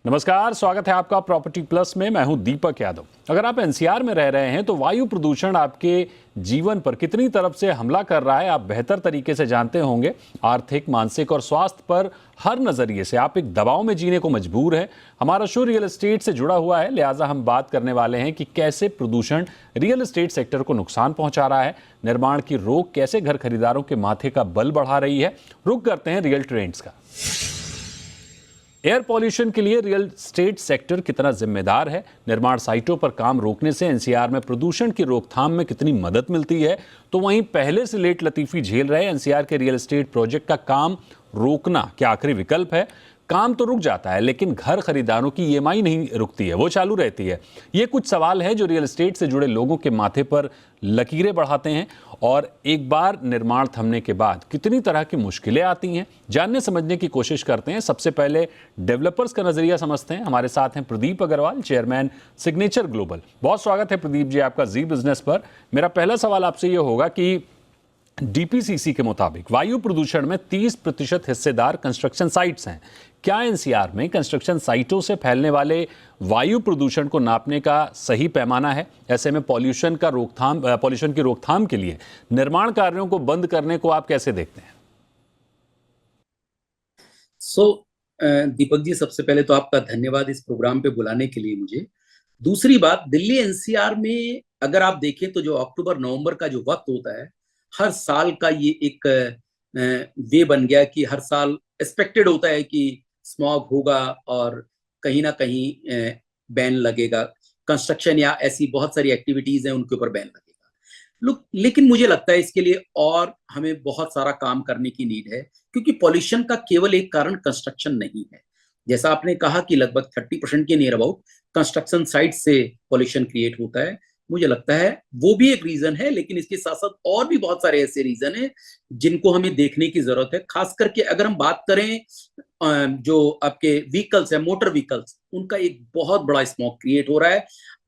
नमस्कार, स्वागत है आपका प्रॉपर्टी प्लस में। मैं हूं दीपक यादव। अगर आप एनसीआर में रह रहे हैं तो वायु प्रदूषण आपके जीवन पर कितनी तरफ से हमला कर रहा है आप बेहतर तरीके से जानते होंगे। आर्थिक, मानसिक और स्वास्थ्य पर हर नजरिए से आप एक दबाव में जीने को मजबूर है। हमारा शो रियल एस्टेट से जुड़ा हुआ है, लिहाजा हम बात करने वाले हैं कि कैसे प्रदूषण रियल एस्टेट सेक्टर को नुकसान पहुंचा रहा है, निर्माण की रोक कैसे घर खरीदारों के माथे का बल बढ़ा रही है। रुक करते हैं रियल ट्रेंड्स का। एयर पॉल्यूशन के लिए रियल एस्टेट सेक्टर कितना जिम्मेदार है, निर्माण साइटों पर काम रोकने से एनसीआर में प्रदूषण की रोकथाम में कितनी मदद मिलती है, तो वहीं पहले से लेट लतीफी झेल रहे एनसीआर के रियल एस्टेट प्रोजेक्ट का काम रोकना क्या आखिरी विकल्प है। काम तो रुक जाता है लेकिन घर खरीदारों की ईएमआई नहीं रुकती है, वो चालू रहती है। ये कुछ सवाल है जो रियल एस्टेट से जुड़े लोगों के माथे पर लकीरें बढ़ाते हैं और एक बार निर्माण थमने के बाद कितनी तरह की मुश्किलें आती हैं, जानने समझने की कोशिश करते हैं। सबसे पहले डेवलपर्स का नजरिया समझते हैं। हमारे साथ हैं Pradeep Agarwal, chairman signature global. बहुत स्वागत है प्रदीप जी आपका जी बिजनेस पर। मेरा पहला सवाल आपसे यह होगा कि डीपीसीसी के मुताबिक वायु प्रदूषण में 30% हिस्सेदार कंस्ट्रक्शन साइट्स हैं। क्या एनसीआर में कंस्ट्रक्शन साइटों से फैलने वाले वायु प्रदूषण को नापने का सही पैमाना है? ऐसे में पॉल्यूशन की रोकथाम के लिए निर्माण कार्यों को बंद करने को आप कैसे देखते हैं? दीपक जी, सबसे पहले तो आपका धन्यवाद इस प्रोग्राम पे बुलाने के लिए मुझे। दूसरी बात, दिल्ली एनसीआर में अगर आप देखें तो जो अक्टूबर नवंबर का जो वक्त होता है, हर साल का ये एक वे बन गया कि हर साल एक्सपेक्टेड होता है कि स्मॉग होगा और कहीं ना कहीं बैन लगेगा। कंस्ट्रक्शन या ऐसी बहुत सारी एक्टिविटीज हैं उनके ऊपर बैन लगेगा। लेकिन मुझे लगता है इसके लिए और हमें बहुत सारा काम करने की नीड है, क्योंकि पॉल्यूशन का केवल एक कारण कंस्ट्रक्शन नहीं है। जैसा आपने कहा कि लगभग 30% के नियर अबाउट कंस्ट्रक्शन साइट से पॉल्यूशन क्रिएट होता है। मुझे लगता है वो भी एक रीजन है, लेकिन इसके साथ साथ और भी बहुत सारे ऐसे रीजन हैं जिनको हमें देखने की जरूरत है। खास करके अगर हम बात करें जो आपके व्हीकल्स है, मोटर व्हीकल्स, उनका एक बहुत बड़ा स्मॉग क्रिएट हो रहा है।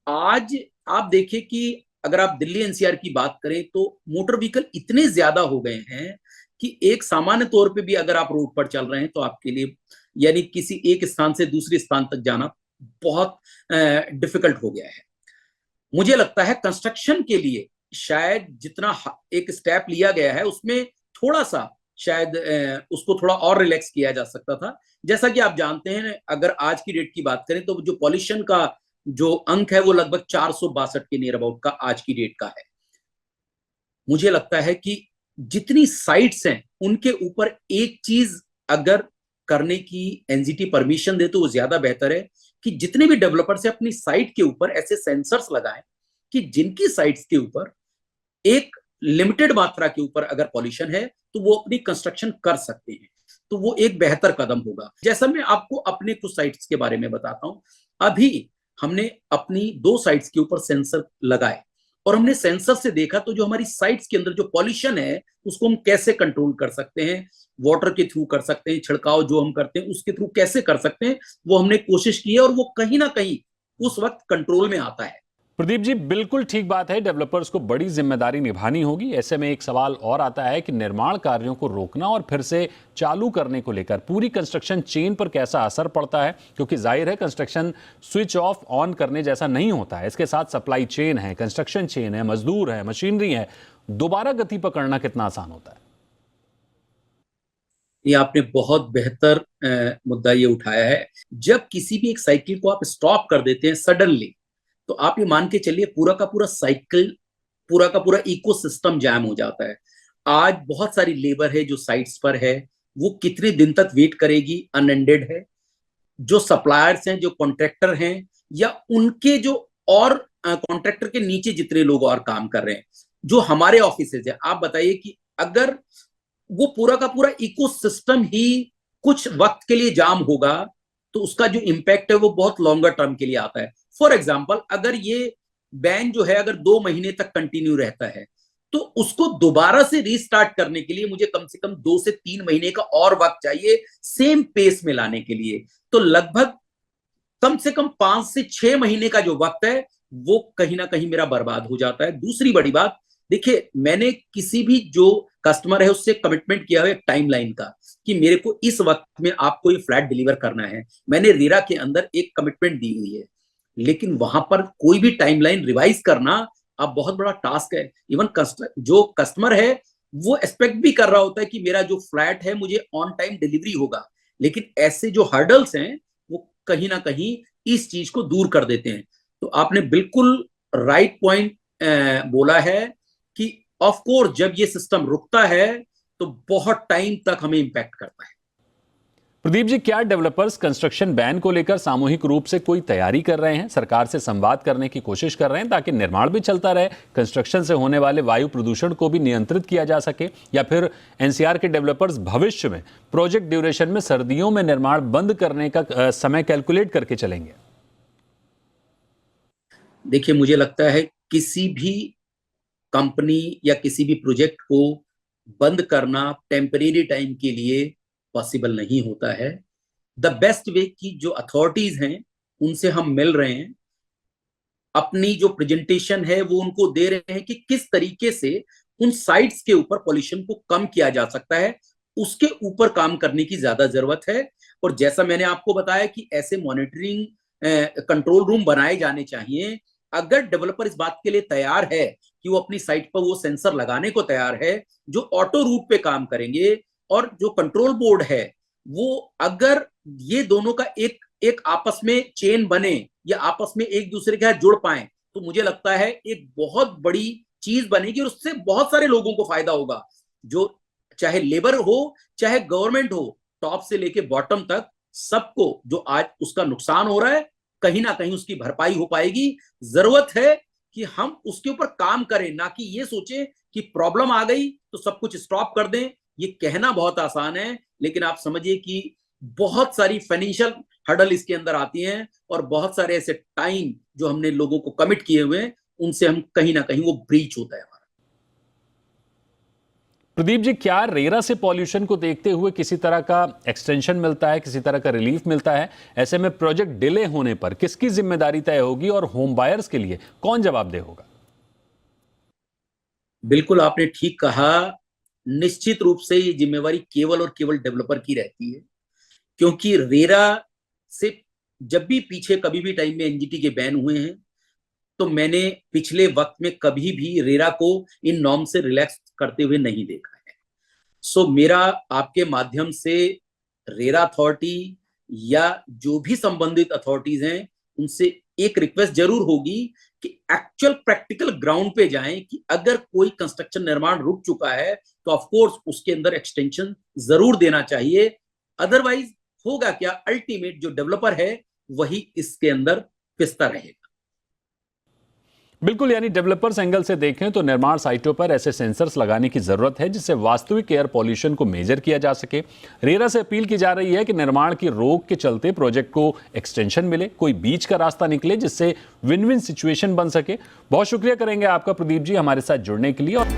आज आप देखिए कि अगर आप दिल्ली एनसीआर की बात करें तो मोटर व्हीकल इतने ज्यादा हो गए हैं कि एक सामान्य तौर पे भी अगर आप रोड पर चल रहे हैं तो आपके लिए यानी किसी एक स्थान से दूसरे स्थान तक जाना बहुत डिफिकल्ट हो गया है। मुझे लगता है कंस्ट्रक्शन के लिए शायद जितना एक स्टेप लिया गया है उसमें थोड़ा सा शायद उसको थोड़ा और रिलैक्स किया जा सकता था। जैसा कि आप जानते हैं, अगर आज की डेट की बात करें तो जो पॉल्यूशन का जो अंक है वो लगभग 462 के नियर अबाउट का आज की डेट का है। मुझे लगता है कि जितनी साइट्स हैं उनके ऊपर एक चीज अगर करने की एनजीटी परमिशन दे तो वो ज्यादा बेहतर है कि जितने भी डेवलपर्स है अपनी साइट के ऊपर ऐसे सेंसर्स लगाएं कि जिनकी साइट्स के ऊपर एक लिमिटेड मात्रा के ऊपर अगर पॉल्यूशन है तो वो अपनी कंस्ट्रक्शन कर सकते हैं, तो वो एक बेहतर कदम होगा। जैसा मैं आपको अपने कुछ साइट्स के बारे में बताता हूं। अभी हमने अपनी 2 साइट्स के ऊपर सेंसर लगाए और हमने सेंसर से देखा तो जो हमारी साइट्स के अंदर जो पॉल्यूशन है उसको हम कैसे कंट्रोल कर सकते हैं, वाटर के थ्रू कर सकते हैं, छिड़काव जो हम करते हैं उसके थ्रू कैसे कर सकते हैं, वो हमने कोशिश की है और वो कहीं ना कहीं उस वक्त कंट्रोल में आता है। प्रदीप जी, बिल्कुल ठीक बात है, डेवलपर्स को बड़ी जिम्मेदारी निभानी होगी। ऐसे में एक सवाल और आता है कि निर्माण कार्यों को रोकना और फिर से चालू करने को लेकर पूरी कंस्ट्रक्शन चेन पर कैसा असर पड़ता है, क्योंकि जाहिर है कंस्ट्रक्शन स्विच ऑफ ऑन करने जैसा नहीं होता है। इसके साथ सप्लाई चेन है, कंस्ट्रक्शन चेन है, मजदूर है, मशीनरी है, दोबारा गति पकड़ना कितना आसान होता है? ये आपने बहुत बेहतर मुद्दा ये उठाया है। जब किसी भी एक साइकिल को आप स्टॉप कर देते हैं सडनली, तो आप ये मान के चलिए पूरा का पूरा साइकिल, पूरा का पूरा इकोसिस्टम जैम हो जाता है। आज बहुत सारी लेबर है जो साइट्स पर है, वो कितने दिन तक वेट करेगी, अनएंडेड है। जो सप्लायर्स हैं, जो कॉन्ट्रैक्टर हैं, या उनके जो और कॉन्ट्रैक्टर के नीचे जितने लोग और काम कर रहे हैं, जो हमारे ऑफिसेज है, आप बताइए कि अगर वो पूरा का पूरा इकोसिस्टम ही कुछ वक्त के लिए जाम होगा तो उसका जो इम्पैक्ट है वो बहुत लॉन्गर टर्म के लिए आता है। फॉर एग्जाम्पल, अगर ये बैन जो है अगर 2 महीने तक कंटिन्यू रहता है तो उसको दोबारा से रीस्टार्ट करने के लिए मुझे कम से कम 2 से 3 महीने का और वक्त चाहिए सेम पेस में लाने के लिए। तो लगभग कम से कम 5 से 6 महीने का जो वक्त है वो कहीं ना कहीं मेरा बर्बाद हो जाता है। दूसरी बड़ी बात, देखिए, मैंने किसी भी जो कस्टमर है उससे कमिटमेंट किया है टाइमलाइन का कि मेरे को इस वक्त में आपको ये फ्लैट डिलीवर करना है। मैंने रेरा के अंदर एक कमिटमेंट दी हुई है, लेकिन वहां पर कोई भी टाइमलाइन रिवाइज करना अब बहुत बड़ा टास्क है। इवन जो कस्टमर है वो एक्सपेक्ट भी कर रहा होता है कि मेरा जो फ्लैट है मुझे ऑन टाइम डिलीवरी होगा, लेकिन ऐसे जो हर्डल्स हैं वो कहीं ना कहीं इस चीज को दूर कर देते हैं। तो आपने बिल्कुल राइट पॉइंट बोला है कि ऑफ कोर्स जब ये सिस्टम रुकता है तो बहुत टाइम तक हमें इंपैक्ट करता है। प्रदीप जी, क्या डेवलपर्स कंस्ट्रक्शन बैन को लेकर सामूहिक रूप से कोई तैयारी कर रहे हैं, सरकार से संवाद करने की कोशिश कर रहे हैं ताकि निर्माण भी चलता रहे, कंस्ट्रक्शन से होने वाले वायु प्रदूषण को भी नियंत्रित किया जा सके, या फिर एनसीआर के डेवलपर्स भविष्य में प्रोजेक्ट ड्यूरेशन में सर्दियों में निर्माण बंद करने का समय कैलकुलेट करके चलेंगे? देखिए, मुझे लगता है किसी भी कंपनी या किसी भी प्रोजेक्ट को बंद करना टेम्परेरी टाइम के लिए पॉसिबल नहीं होता है। द बेस्ट वे की जो अथॉरिटीज हैं उनसे हम मिल रहे हैं, अपनी जो प्रेजेंटेशन है वो उनको दे रहे हैं कि किस तरीके से उन साइट्स के ऊपर पॉल्यूशन को कम किया जा सकता है, उसके ऊपर काम करने की ज्यादा जरूरत है। और जैसा मैंने आपको बताया कि ऐसे मॉनिटरिंग कंट्रोल रूम बनाए जाने चाहिए। अगर डेवलपर इस बात के लिए तैयार है कि वो अपनी साइट पर वो सेंसर लगाने को तैयार है जो ऑटो रूट पे काम करेंगे, और जो कंट्रोल बोर्ड है वो अगर ये दोनों का एक एक आपस में चेन बने या आपस में एक दूसरे के साथ जुड़ पाए, तो मुझे लगता है एक बहुत बड़ी चीज बनेगी और उससे बहुत सारे लोगों को फायदा होगा। जो चाहे लेबर हो चाहे गवर्नमेंट हो, टॉप से लेके बॉटम तक सबको जो आज उसका नुकसान हो रहा है कहीं ना कहीं उसकी भरपाई हो पाएगी। जरूरत है कि हम उसके ऊपर काम करें, ना कि ये सोचें कि प्रॉब्लम आ गई तो सब कुछ स्टॉप कर दें। ये कहना बहुत आसान है, लेकिन आप समझिए कि बहुत सारी फाइनेंशियल हर्डल इसके अंदर आती हैं और बहुत सारे ऐसे टाइम जो हमने लोगों को कमिट किए हुए हैं उनसे हम कहीं ना कहीं वो ब्रीच होता है हमारा। प्रदीप जी, क्या रेरा से पॉल्यूशन को देखते हुए किसी तरह का एक्सटेंशन मिलता है, किसी तरह का रिलीफ मिलता है? ऐसे में प्रोजेक्ट डिले होने पर किसकी जिम्मेदारी तय होगी और होम बायर्स के लिए कौन जवाबदेह होगा? बिल्कुल आपने ठीक कहा। निश्चित रूप से ये जिम्मेवारी केवल और केवल डेवलपर की रहती है, क्योंकि रेरा से जब भी पीछे कभी भी टाइम में एनजीटी के बैन हुए हैं तो मैंने पिछले वक्त में कभी भी रेरा को इन नॉर्म से रिलैक्स करते हुए नहीं देखा है। सो मेरा आपके माध्यम से रेरा अथॉरिटी या जो भी संबंधित अथॉरिटीज हैं उनसे एक रिक्वेस्ट जरूर होगी कि एक्चुअल प्रैक्टिकल ग्राउंड पे जाएं कि अगर कोई कंस्ट्रक्शन निर्माण रुक चुका है तो ऑफ कोर्स उसके अंदर एक्सटेंशन जरूर देना चाहिए। अदरवाइज होगा क्या, अल्टीमेट जो डेवलपर है वही इसके अंदर पिसता रहेगा। बिल्कुल, यानी डेवलपर्स एंगल से देखें तो निर्माण साइटों पर ऐसे सेंसर्स लगाने की जरूरत है जिससे वास्तविक एयर पॉल्यूशन को मेजर किया जा सके। रेरा से अपील की जा रही है कि निर्माण की रोक के चलते प्रोजेक्ट को एक्सटेंशन मिले, कोई बीच का रास्ता निकले जिससे विन विन सिचुएशन बन सके। बहुत शुक्रिया करेंगे आपका प्रदीप जी हमारे साथ जुड़ने के लिए। और